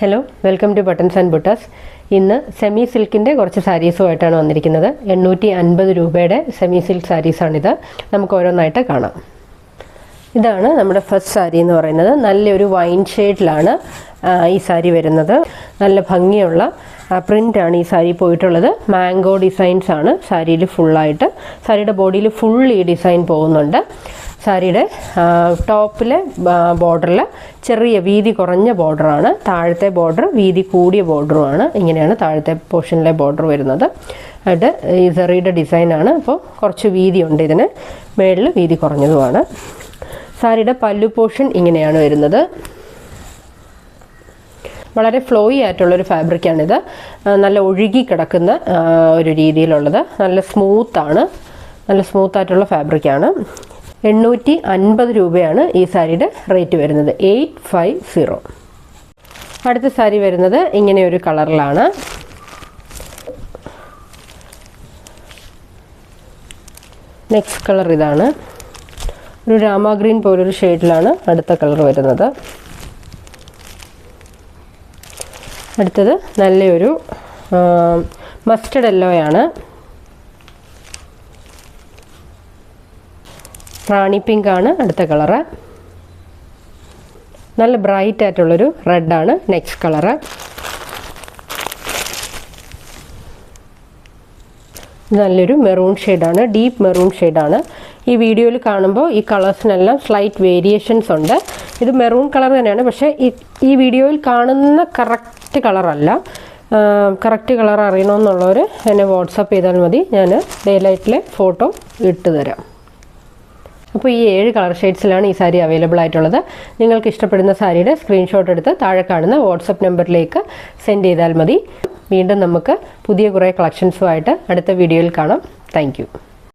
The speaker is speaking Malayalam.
Hello, welcome to buttons and ബുട്ടാസ്. ഇന്ന് സെമി സിൽക്കിൻ്റെ കുറച്ച് സാരീസുമായിട്ടാണ് വന്നിരിക്കുന്നത്. 850 രൂപയുടെ സെമി സിൽക്ക് സാരീസാണിത്. നമുക്ക് ഓരോന്നായിട്ട് കാണാം. ഇതാണ് നമ്മുടെ ഫസ്റ്റ് സാരി എന്ന് പറയുന്നത്. നല്ലൊരു വൈൻ ഷെയ്ഡിലാണ് ഈ സാരി വരുന്നത്. നല്ല ഭംഗിയുള്ള പ്രിൻ്റാണ് ഈ സാരി പോയിട്ടുള്ളത്. മാംഗോ ഡിസൈൻസ് ആണ് സാരിയിൽ ഫുള്ളായിട്ട്. സാരിയുടെ ബോഡിയിൽ ഫുൾ ഈ ഡിസൈൻ പോകുന്നുണ്ട്. സാരിയുടെ ടോപ്പിലെ ബോർഡറിൽ ചെറിയ വീതി കുറഞ്ഞ ബോർഡറാണ്. താഴത്തെ ബോർഡർ വീതി കൂടിയ ബോർഡറുമാണ്. ഇങ്ങനെയാണ് താഴത്തെ പോർഷനിലെ ബോർഡർ വരുന്നത്. അത് ഈ സെറിയുടെ ഡിസൈനാണ്. അപ്പോൾ കുറച്ച് വീതിയുണ്ട് ഇതിന്. മേളിൽ വീതി കുറഞ്ഞതുമാണ്. സാരിയുടെ പല്ലു പോർഷൻ ഇങ്ങനെയാണ് വരുന്നത്. വളരെ ഫ്ലോയി ആയിട്ടുള്ളൊരു ഫാബ്രിക്കാണിത്. നല്ല ഒഴുകി കിടക്കുന്ന ഒരു രീതിയിലുള്ളത്. നല്ല സ്മൂത്താണ്. നല്ല സ്മൂത്തായിട്ടുള്ള ഫാബ്രിക്കാണ്. 850 രൂപയാണ് ഈ സാരിയുടെ റേറ്റ് വരുന്നത്. 850. അടുത്ത സാരി വരുന്നത് ഇങ്ങനെയൊരു കളറിലാണ്. നെക്സ്റ്റ് കളർ ഇതാണ്. ഒരു രാമ ഗ്രീൻ പോലൊരു ഷെയ്ഡിലാണ് അടുത്ത കളർ വരുന്നത്. അടുത്തത് നല്ലൊരു മസ്റ്റർഡ് യെല്ലോയാണ്. റാണി പിങ്ക് ആണ് അടുത്ത കളറ്. നല്ല ബ്രൈറ്റ് ആയിട്ടുള്ളൊരു റെഡാണ് നെക്സ്റ്റ് കളറ്. നല്ലൊരു മെറൂൺ ഷെയ്ഡാണ്, ഡീപ്പ് മെറൂൺ ഷെയ്ഡാണ്. ഈ വീഡിയോയിൽ കാണുമ്പോൾ ഈ കളേഴ്സിനെല്ലാം സ്ലൈറ്റ് വേരിയേഷൻസ് ഉണ്ട്. ഇത് മെറൂൺ കളർ തന്നെയാണ്, പക്ഷേ ഈ വീഡിയോയിൽ കാണുന്ന കറക്റ്റ് കളറല്ല. കറക്റ്റ് കളർ അറിയണമെന്നുള്ളവർ എന്നെ വാട്സപ്പ് ചെയ്താൽ മതി. ഞാൻ ഡേ-ലൈറ്റിലെ ഫോട്ടോ ഇട്ട് തരാം. അപ്പോൾ ഈ 7 കളർ ഷെയ്ഡ്സിലാണ് ഈ സാരി അവൈലബിൾ ആയിട്ടുള്ളത്. നിങ്ങൾക്ക് ഇഷ്ടപ്പെടുന്ന സാരിയുടെ സ്ക്രീൻഷോട്ട് എടുത്ത് താഴെ കാണുന്ന വാട്സപ്പ് നമ്പറിലേക്ക് സെൻഡ് ചെയ്താൽ മതി. വീണ്ടും നമുക്ക് പുതിയ കുറേ കളക്ഷൻസുമായിട്ട് അടുത്ത വീഡിയോയിൽ കാണാം. Thank you.